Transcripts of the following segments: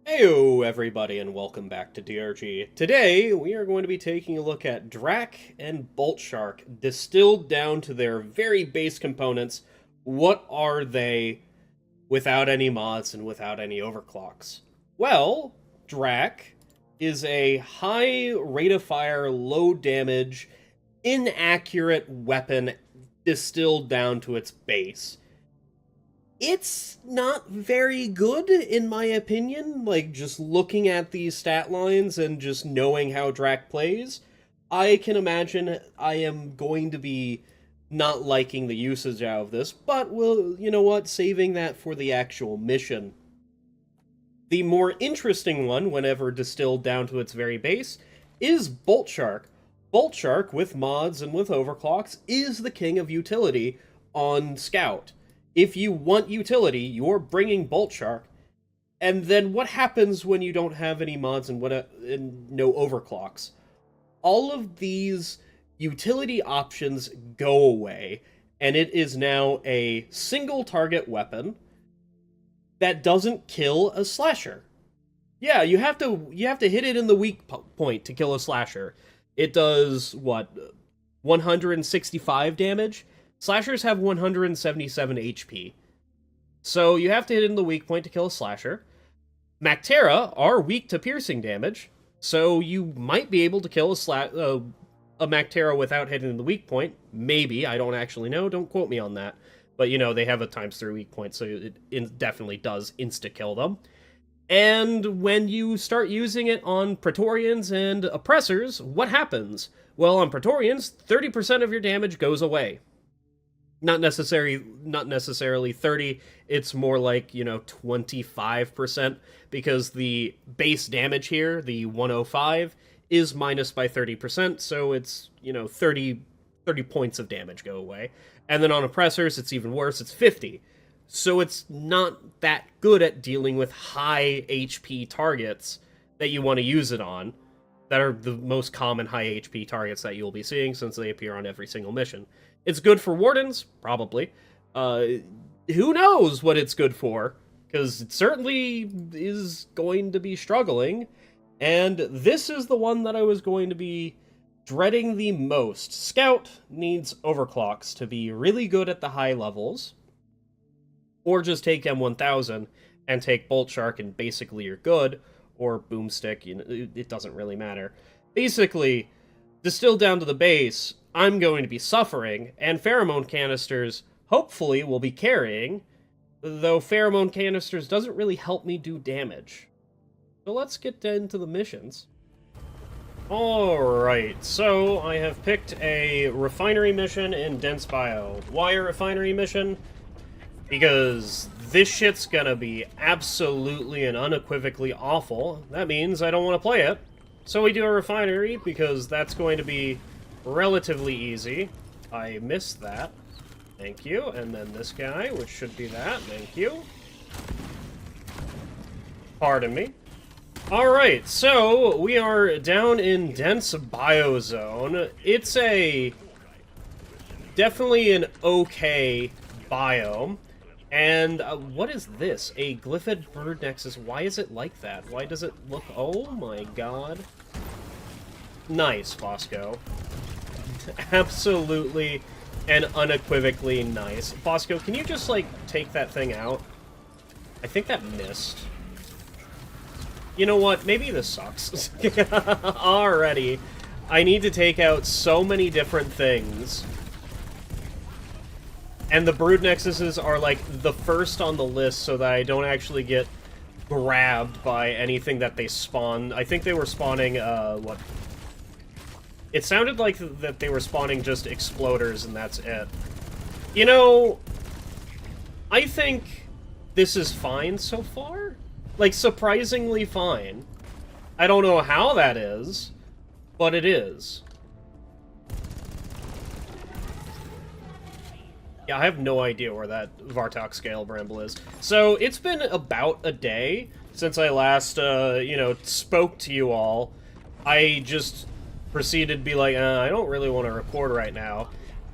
Heyo everybody and welcome back to DRG. Today we are going to be taking a look at Drak and Boltshark distilled down to their very base components. What are they without any mods and without any overclocks? Well, Drak is a high rate of fire, low damage, inaccurate weapon distilled down to its base. It's not very good, in my opinion. Like, just looking at these stat lines and just knowing how Drak plays, I can imagine I am going to be not liking the usage out of this, but you know what, saving that for the actual mission. The more interesting one, whenever distilled down to its very base, is Boltshark. Boltshark, with mods and with overclocks, is the king of utility on Scout. If you want utility, you're bringing Boltshark. And then what happens when you don't have any mods and no overclocks? All of these utility options go away, and it is now a single target weapon that doesn't kill a slasher. Yeah, you have to hit it in the weak point to kill a slasher. It does what, 165 damage? Slashers have 177 HP. So you have to hit in the weak point to kill a slasher. Mactera are weak to piercing damage, so you might be able to kill a Mactera without hitting the weak point. Maybe, I don't actually know, don't quote me on that. But, you know, they have a ×3 weak point, so it definitely does insta-kill them. And when you start using it on Praetorians and Oppressors, what happens? Well, on Praetorians, 30% of your damage goes away. Not necessarily 30, it's more like, 25%, because the base damage here, the 105, is minus by 30%, so it's, 30 points of damage go away. And then on Oppressors, it's even worse, it's 50. So it's not that good at dealing with high HP targets that you want to use it on, that are the most common high HP targets that you'll be seeing, since they appear on every single mission. It's good for Wardens, probably. Who knows what it's good for, because it certainly is going to be struggling, and this is the one that I was going to be dreading the most. Scout needs overclocks to be really good at the high levels, or just take M1000 and take Boltshark and basically you're good, or Boomstick, it doesn't really matter. Basically, distilled down to the base, I'm going to be suffering, and pheromone canisters hopefully will be carrying, though pheromone canisters doesn't really help me do damage. So let's get into the missions. Alright, so I have picked a refinery mission in Dense Bio. Why a refinery mission? Because this shit's gonna be absolutely and unequivocally awful. That means I don't want to play it. So we do a refinery, because that's going to be relatively easy. I missed that. Thank you. And then this guy, which should be that. Thank you. Pardon me. Alright, so we are down in Dense Biozone. It's definitely an okay biome. And what is this? A Glyphid Bird Nexus. Why is it like that? Why does it look... Oh my god. Nice, Bosco. Absolutely and unequivocally nice. Bosco, can you just, take that thing out? I think that missed. You know what? Maybe this sucks. Alrighty. I need to take out so many different things. And the Brood Nexuses are, the first on the list so that I don't actually get grabbed by anything that they spawn. I think they were spawning, what? It sounded like that they were spawning just exploders and that's it. You know, I think this is fine so far. Surprisingly fine. I don't know how that is, but it is. Yeah, I have no idea where that Vartok Scale Bramble is. So, it's been about a day since I last, spoke to you all. I just proceeded to be like, I don't really want to record right now.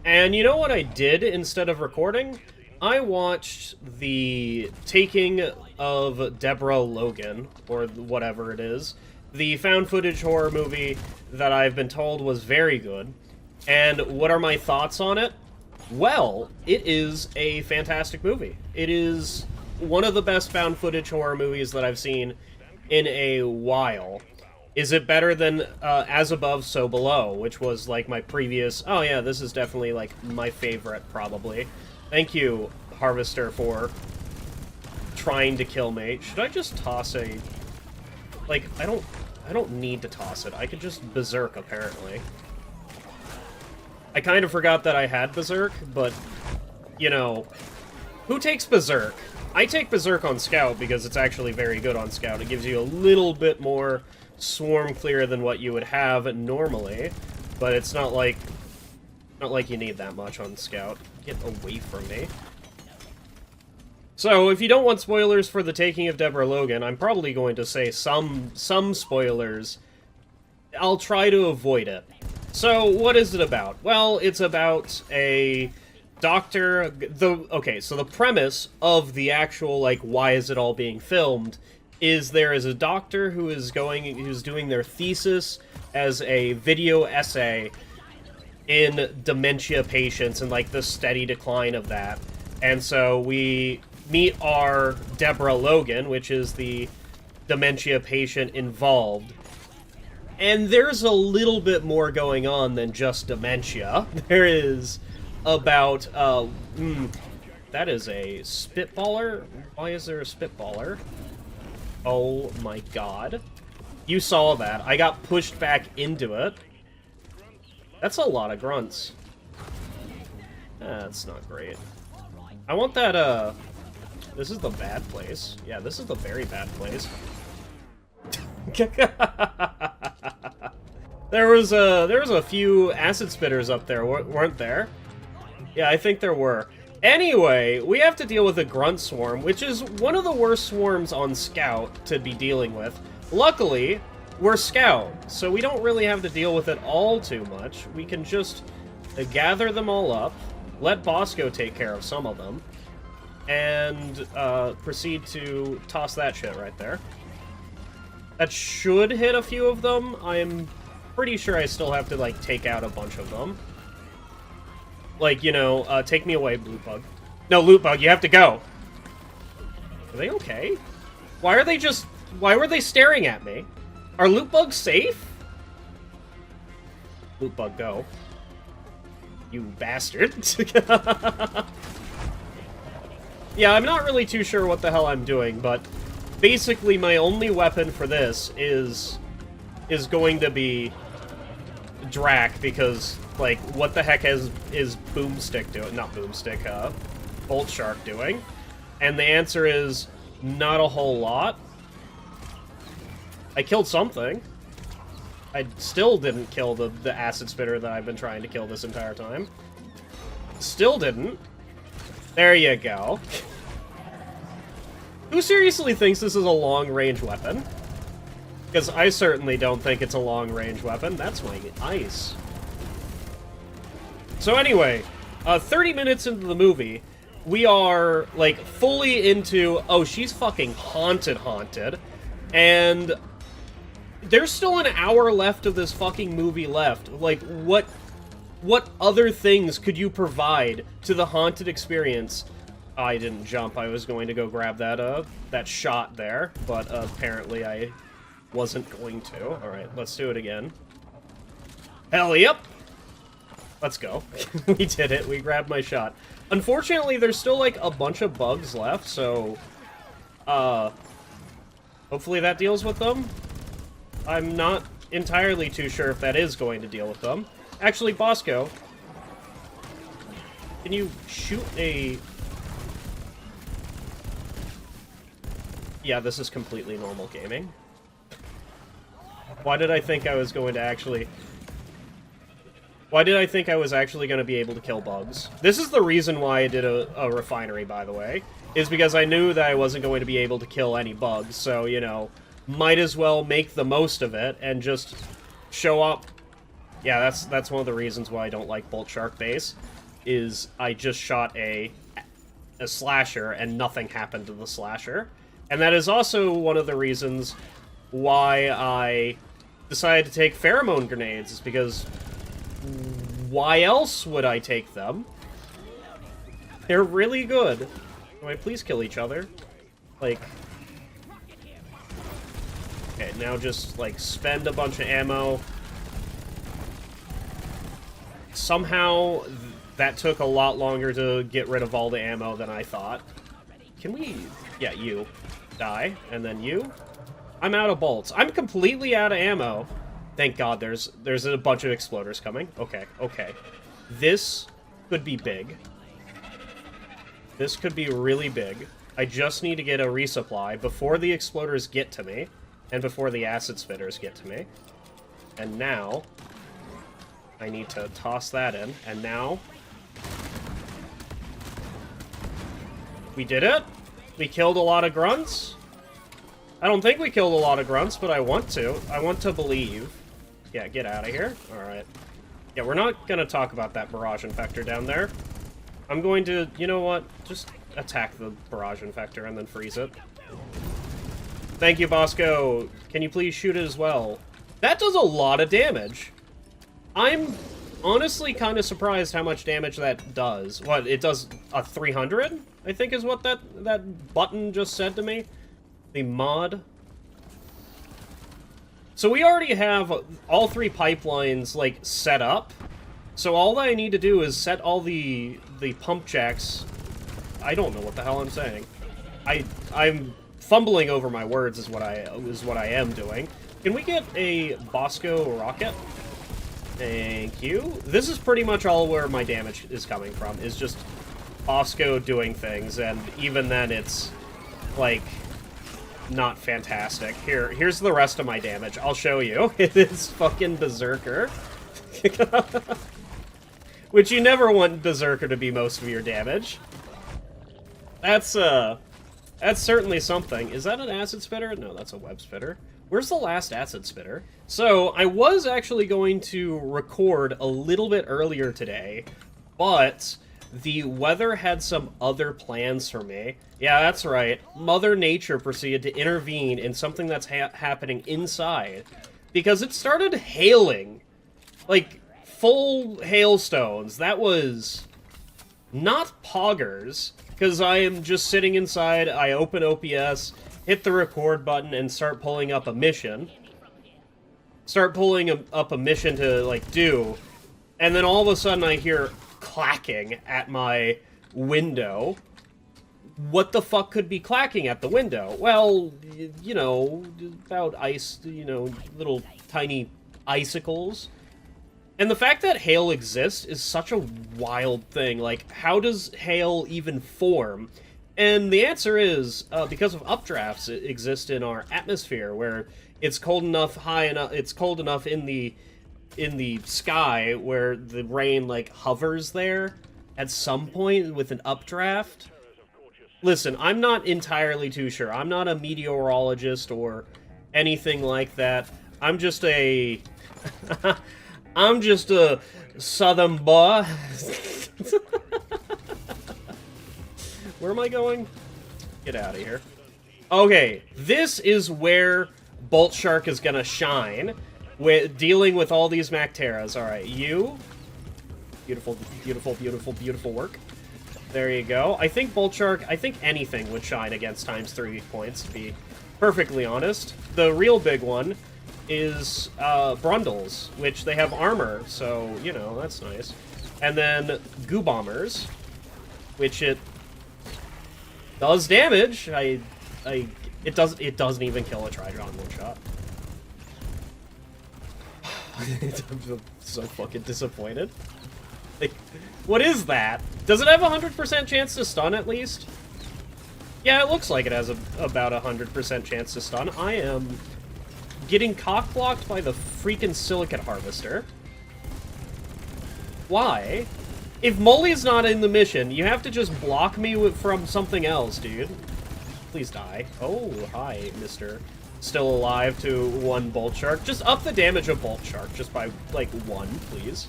And you know what I did instead of recording? I watched the taking of Deborah Logan, or whatever it is. The found footage horror movie that I've been told was very good. And what are my thoughts on it? Well, it is a fantastic movie. It is one of the best found footage horror movies that I've seen in a while. Is it better than As Above, So Below, which was like my previous... Oh yeah, this is definitely like my favorite, probably. Thank you, Harvester, for trying to kill me. Should I just toss a... Like, I don't need to toss it. I could just Berserk, apparently. I kind of forgot that I had Berserk, but, you know, who takes Berserk? I take Berserk on Scout because it's actually very good on Scout. It gives you a little bit more swarm clear than what you would have normally, but it's not like you need that much on Scout. Get away from me. So, if you don't want spoilers for the taking of Deborah Logan, I'm probably going to say some spoilers. I'll try to avoid it. So, what is it about? Well, it's about a doctor... Okay, so the premise of the actual, like, why is it all being filmed is there is a doctor who's doing their thesis as a video essay in dementia patients and, like, the steady decline of that. And so we meet our Deborah Logan, which is the dementia patient involved. And there's a little bit more going on than just dementia. There is about, that is a spitballer? Why is there a spitballer? Oh my god. You saw that. I got pushed back into it. That's a lot of grunts. That's not great. I want that, this is the bad place. Yeah, this is the very bad place. There was a few acid spitters up there, weren't there? Yeah, I think there were. Anyway, we have to deal with a grunt swarm, which is one of the worst swarms on Scout to be dealing with. Luckily, we're Scout, so we don't really have to deal with it all too much. We can just gather them all up, let Bosco take care of some of them, and proceed to toss that shit right there. That should hit a few of them. I'm pretty sure I still have to, like, take out a bunch of them. Like, you know, take me away, Blue Bug. No, Loot Bug, you have to go. Are they okay? Why were they staring at me? Are Loot Bugs safe? Loot Bug, go. You bastard. Yeah, I'm not really too sure what the hell I'm doing, but basically my only weapon for this is going to be Drak, because, like, what the heck is Boomstick doing? Not Boomstick, Boltshark doing? And the answer is not a whole lot. I killed something. I still didn't kill the acid spitter that I've been trying to kill this entire time. Still didn't. There you go. Who seriously thinks this is a long-range weapon? Because I certainly don't think it's a long-range weapon. That's my ice. So anyway, 30 minutes into the movie, we are, like, fully into, oh, she's fucking haunted, and there's still an hour left of this fucking movie left. Like, what other things could you provide to the haunted experience? I didn't jump. I was going to go grab that shot there, but apparently I wasn't going to. Alright, let's do it again. Hell yep! Let's go. We did it. We grabbed my shot. Unfortunately, there's still, like, a bunch of bugs left, so... hopefully that deals with them. I'm not entirely too sure if that is going to deal with them. Actually, Bosco, can you shoot a... Yeah, this is completely normal gaming. Why did I think I was going to actually... Why did I think I was actually going to be able to kill bugs? This is the reason why I did a refinery, by the way, is because I knew that I wasn't going to be able to kill any bugs, so, you know, might as well make the most of it and just show up. Yeah, that's one of the reasons why I don't like Boltshark base, is I just shot a slasher and nothing happened to the slasher. And that is also one of the reasons why I decided to take pheromone grenades, is because why else would I take them? They're really good. Can I please kill each other? Like... Okay, now just, like, spend a bunch of ammo. Somehow, that took a lot longer to get rid of all the ammo than I thought. Can we... Yeah, you. Die. And then you. I'm out of bolts. I'm completely out of ammo. Thank God there's a bunch of exploders coming. Okay, okay. This could be big. This could be really big. I just need to get a resupply before the exploders get to me, and before the acid spitters get to me. And now, I need to toss that in, and now... We did it! We killed a lot of grunts. I don't think we killed a lot of grunts, but I want to. I want to believe. Yeah, get out of here. Alright. Yeah, we're not gonna talk about that barrage infector down there. I'm going to, you know what? Just attack the barrage infector and then freeze it. Thank you, Bosco. Can you please shoot it as well? That does a lot of damage. I'm honestly kind of surprised how much damage that does. What, it does a 300? I think is what that button just said to me. The mod. So we already have all 3 pipelines, like, set up. So all that I need to do is set all the pump jacks. I don't know what the hell I'm saying. I'm fumbling over my words is what I am doing. Can we get a Bosco rocket? Thank you. This is pretty much all where my damage is coming from, is just Bosco doing things, and even then it's, like, not fantastic. Here's the rest of my damage. I'll show you. It is fucking Berserker. Which you never want Berserker to be most of your damage. That's certainly something. Is that an acid spitter? No, that's a web spitter. Where's the last acid spitter? So, I was actually going to record a little bit earlier today, but the weather had some other plans for me. Yeah, that's right. Mother Nature proceeded to intervene in something that's happening inside, because it started hailing. Like, full hailstones. That was not poggers, because I am just sitting inside, I open OPS, hit the record button, and start pulling up a mission. Start pulling up a mission to, like, do, and then all of a sudden I hear clacking at my window. What the fuck could be clacking at the window? Well, you know, about ice, you know, little tiny icicles. And the fact that hail exists is such a wild thing. Like, how does hail even form? And the answer is, because of updrafts that exist in our atmosphere, where it's cold enough, it's cold enough in the sky where the rain, like, hovers there at some point with an updraft. Listen, I'm not entirely too sure. I'm not a meteorologist or anything like that. I'm just a... I'm just a southern boy. Where am I going? Get out of here. Okay, this is where Boltshark is gonna shine, with dealing with all these Macteras. Alright, you. Beautiful, beautiful, beautiful, beautiful work. There you go. I think Boltshark, I think anything would shine against ×3 points, to be perfectly honest. The real big one is Brundles, which they have armor, so, you know, that's nice. And then Goo Bombers, which it does damage. It doesn't even kill a Trigon one shot. I'm so fucking disappointed. Like, what is that? Does it have a 100% chance to stun at least? Yeah, it looks like it has about a 100% chance to stun. I am getting cock-blocked by the freaking Silicate Harvester. Why? If Moly's not in the mission, you have to just block me from something else, dude. Please die. Oh, hi, Mr. Still alive to 1 Boltshark. Just up the damage of Boltshark, just by, like, 1, please.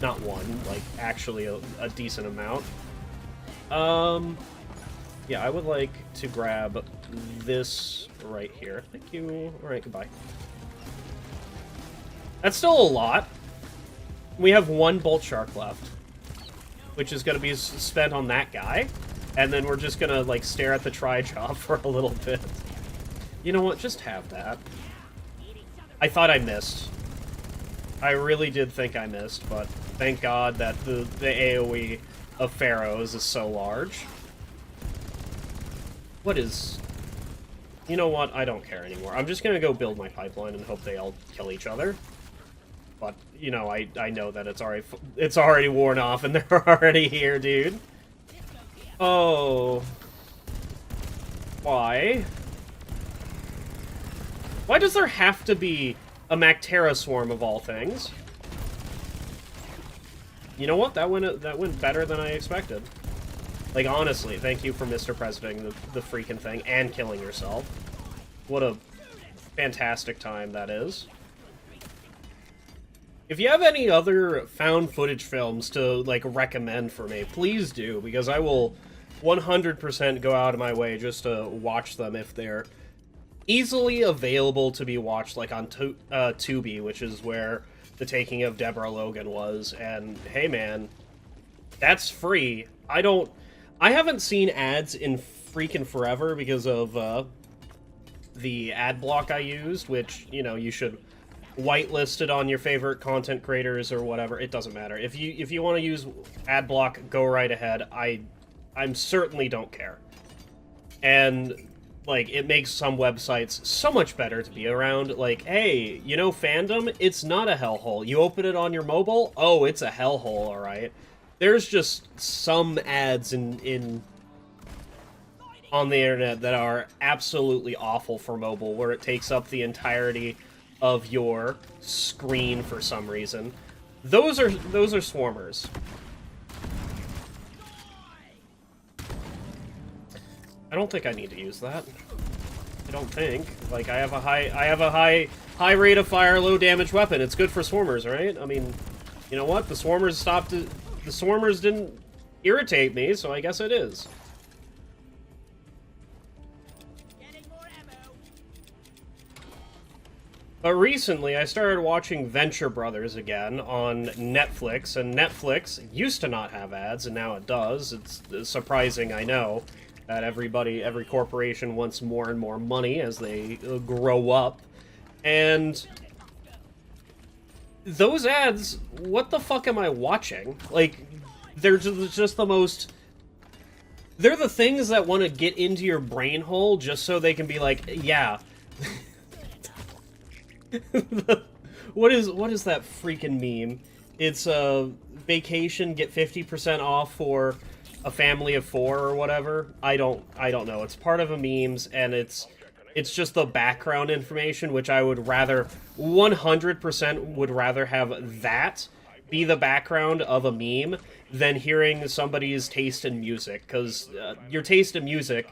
Not 1, like, actually a decent amount. Yeah, I would like to grab this right here. Thank you. Alright, goodbye. That's still a lot. We have one Boltshark left, which is going to be spent on that guy. And then we're just going to, like, stare at the tri-job for a little bit. You know what? Just have that. I thought I missed. I really did think I missed, but thank God that the AoE of Pharaohs is so large. What is... You know what? I don't care anymore. I'm just going to go build my pipeline and hope they all kill each other. But, you know, I know that it's already worn off and they're already here, dude. Oh. Why? Why does there have to be a Mactera swarm of all things? You know what? That went better than I expected. Like, honestly, thank you for Mr. Presidenting the freaking thing and killing yourself. What a fantastic time that is. If you have any other found footage films to, like, recommend for me, please do, because I will 100% go out of my way just to watch them if they're easily available to be watched, like on Tubi, which is where The Taking of Deborah Logan was, and hey man, that's free. I haven't seen ads in freaking forever because of the ad block I used, which, you know, you should whitelist it on your favorite content creators or whatever. It doesn't matter. If you want to use ad block, go right ahead. I'm certainly don't care. And like, it makes some websites so much better to be around. Like, hey, you know, fandom, it's not a hellhole. You open it on your mobile, oh, it's a hellhole, alright? There's just some ads on the internet that are absolutely awful for mobile, where it takes up the entirety of your screen for some reason. Those are swarmers. I don't think I need to use that. I don't think. Like, I have a high rate of fire, low damage weapon. It's good for swarmers, right? I mean, you know what? The swarmers didn't irritate me, so I guess it is. But recently, I started watching Venture Brothers again on Netflix, and Netflix used to not have ads, and now it does. It's surprising, I know, that every corporation wants more and more money as they grow up. And those ads, what the fuck am I watching? Like, they're just the most... They're the things that want to get into your brain hole just so they can be like, yeah... What is that freaking meme? It's a vacation, get 50% off for a family of 4 or whatever. I don't know. It's part of a memes, and it's just the background information, which I would rather 100% would rather have that be the background of a meme than hearing somebody's taste in music, because your taste in music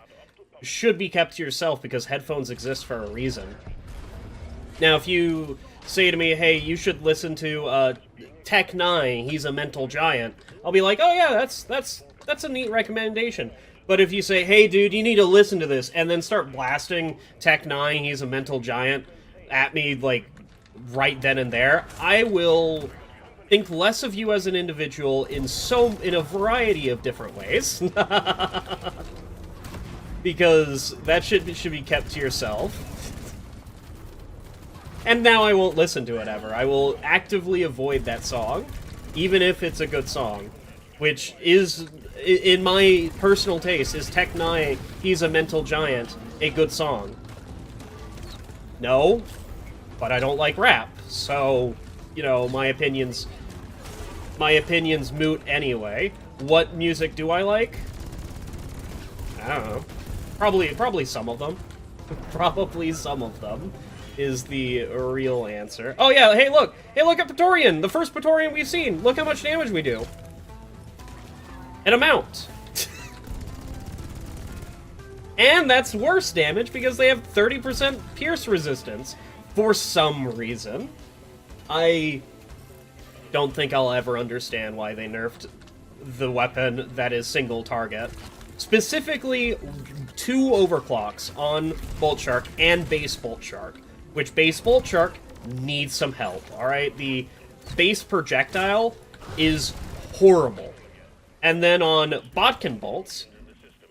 should be kept to yourself because headphones exist for a reason. Now, if you say to me, hey, you should listen to ⵘⵐᵒ, he's a mental giant, I'll be like, oh yeah, that's a neat recommendation. But if you say, hey dude, you need to listen to this, and then start blasting ⵘⵐⵒ, he's a mental giant, at me, like, right then and there, I will think less of you as an individual in a variety of different ways. Because that should be kept to yourself. And now I won't listen to it ever. I will actively avoid that song, even if it's a good song. Which is, in my personal taste, is ⵘⵐⵒ, he's a mental giant, a good song? No, but I don't like rap, so, you know, my opinion's moot anyway. What music do I like? I don't know. Probably some of them. Probably some of them is the real answer. Oh yeah, hey look at Praetorian! The first Praetorian we've seen! Look how much damage we do! An amount! And that's worse damage because they have 30% pierce resistance for some reason. I don't think I'll ever understand why they nerfed the weapon that is single target. Specifically, 2 overclocks on Boltshark and base Boltshark, which base Boltshark needs some help, alright? The base projectile is horrible. And then on Bodkin Bolts,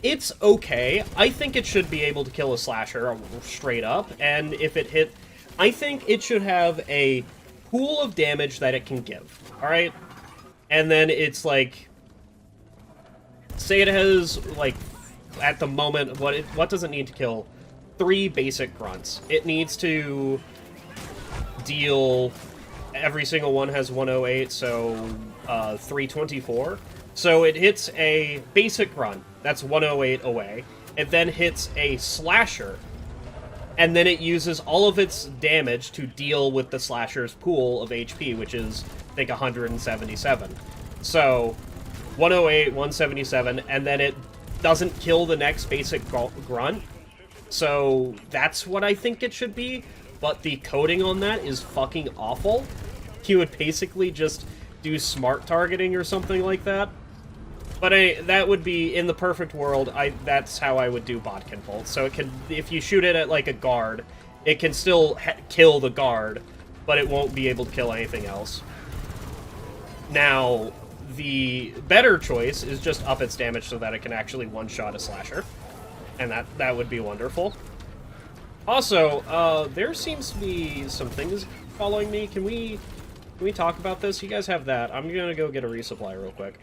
it's okay. I think it should be able to kill a slasher straight up, and if it hit... I think it should have a pool of damage that it can give, alright? And then it's like... Say it has, like, at the moment, what does it need to kill? 3 basic grunts. It needs to deal... Every single one has 108, so 324. So it hits a basic grunt, that's 108 away. It then hits a slasher, and then it uses all of its damage to deal with the slasher's pool of HP, which is, I think, 177. So... 108, 177, and then it doesn't kill the next basic grunt. So that's what I think it should be, but the coding on that is fucking awful. You would basically just do smart targeting or something like that. But that would be, in the perfect world, that's how I would do Bodkin Bolt. So it can, if you shoot it at like a guard, it can still kill the guard, but it won't be able to kill anything else. Now... The better choice is just up its damage so that it can actually one-shot a slasher. And that would be wonderful. Also, there seems to be some things following me. Can we talk about this? You guys have that. I'm gonna go get a resupply real quick.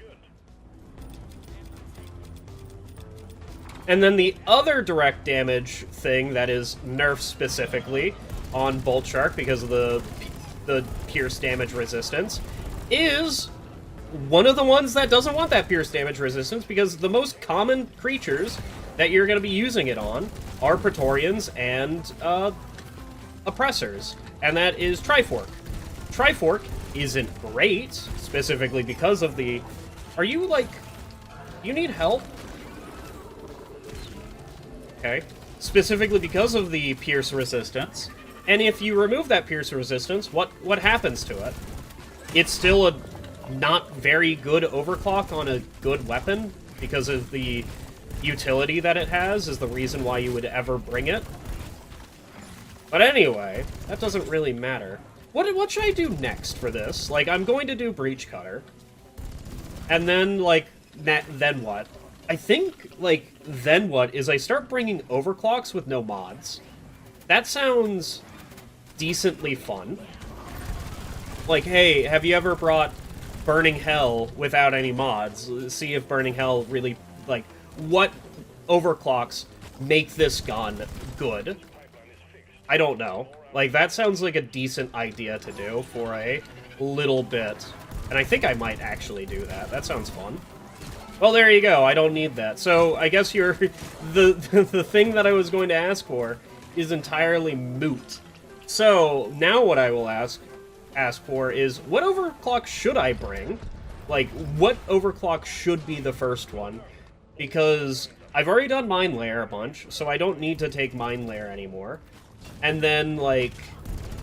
And then the other direct damage thing that is nerfed specifically on Boltshark because of the pierce damage resistance is... one of the ones that doesn't want that pierce damage resistance, because the most common creatures that you're going to be using it on are Praetorians and Oppressors, and that is Trifork. Trifork isn't great, specifically because of the... Are you, like... You need help? Okay. Specifically because of the pierce resistance, and if you remove that pierce resistance, what happens to it? It's still a... not very good overclock on a good weapon, because of the utility that it has is the reason why you would ever bring it. But anyway, that doesn't really matter. What should I do next for this? Like, I'm going to do Breach Cutter. And then, like, then what? I think, like, then what is I start bringing overclocks with no mods. That sounds decently fun. Like, hey, have you ever brought Burning Hell without any mods? See if Burning Hell really, like, what overclocks make this gun good? I don't know. Like, that sounds like a decent idea to do for a little bit. And I think I might actually do that. That sounds fun. Well, there you go. I don't need that. So, I guess the thing that I was going to ask for is entirely moot. So, now what I will ask for is, what overclock should I bring? Like, what overclock should be the first one? Because I've already done Mine Layer a bunch, so I don't need to take Mine Layer anymore. And then, like,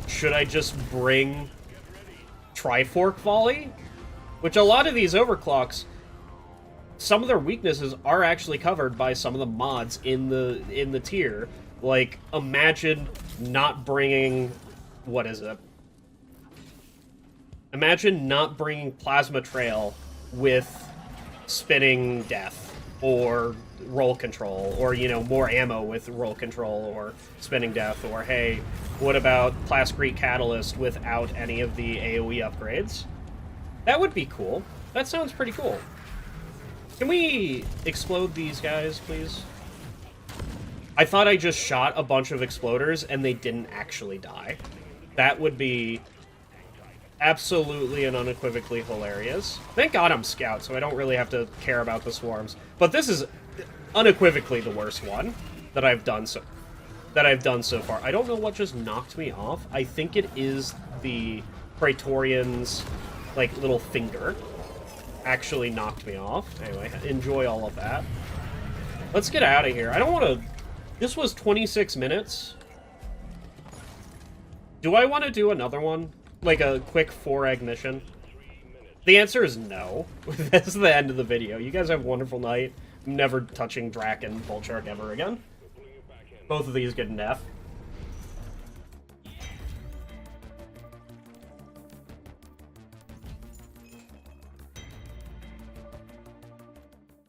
should I just bring Trifork Volley? Which a lot of these overclocks, some of their weaknesses are actually covered by some of the mods in the tier. Like, imagine not bringing... what is it? Imagine not bringing Plasma Trail with Spinning Death, or Roll Control, or, you know, more ammo with Roll Control, or Spinning Death, or, hey, what about Plascrete Catalyst without any of the AoE upgrades? That would be cool. That sounds pretty cool. Can we explode these guys, please? I thought I just shot a bunch of exploders, and they didn't actually die. That would be... absolutely and unequivocally hilarious. Thank God I'm Scout, so I don't really have to care about the swarms. But this is unequivocally the worst one that I've done so far. I don't know what just knocked me off. I think it is the Praetorian's, like, little finger actually knocked me off. Anyway, enjoy all of that. Let's get out of here. I don't want to... This was 26 minutes. Do I want to do another one? Like a quick 4-egg mission? The answer is no. That's the end of the video. You guys have a wonderful night. never touching Drak and Boltshark ever again. Both of these get an F.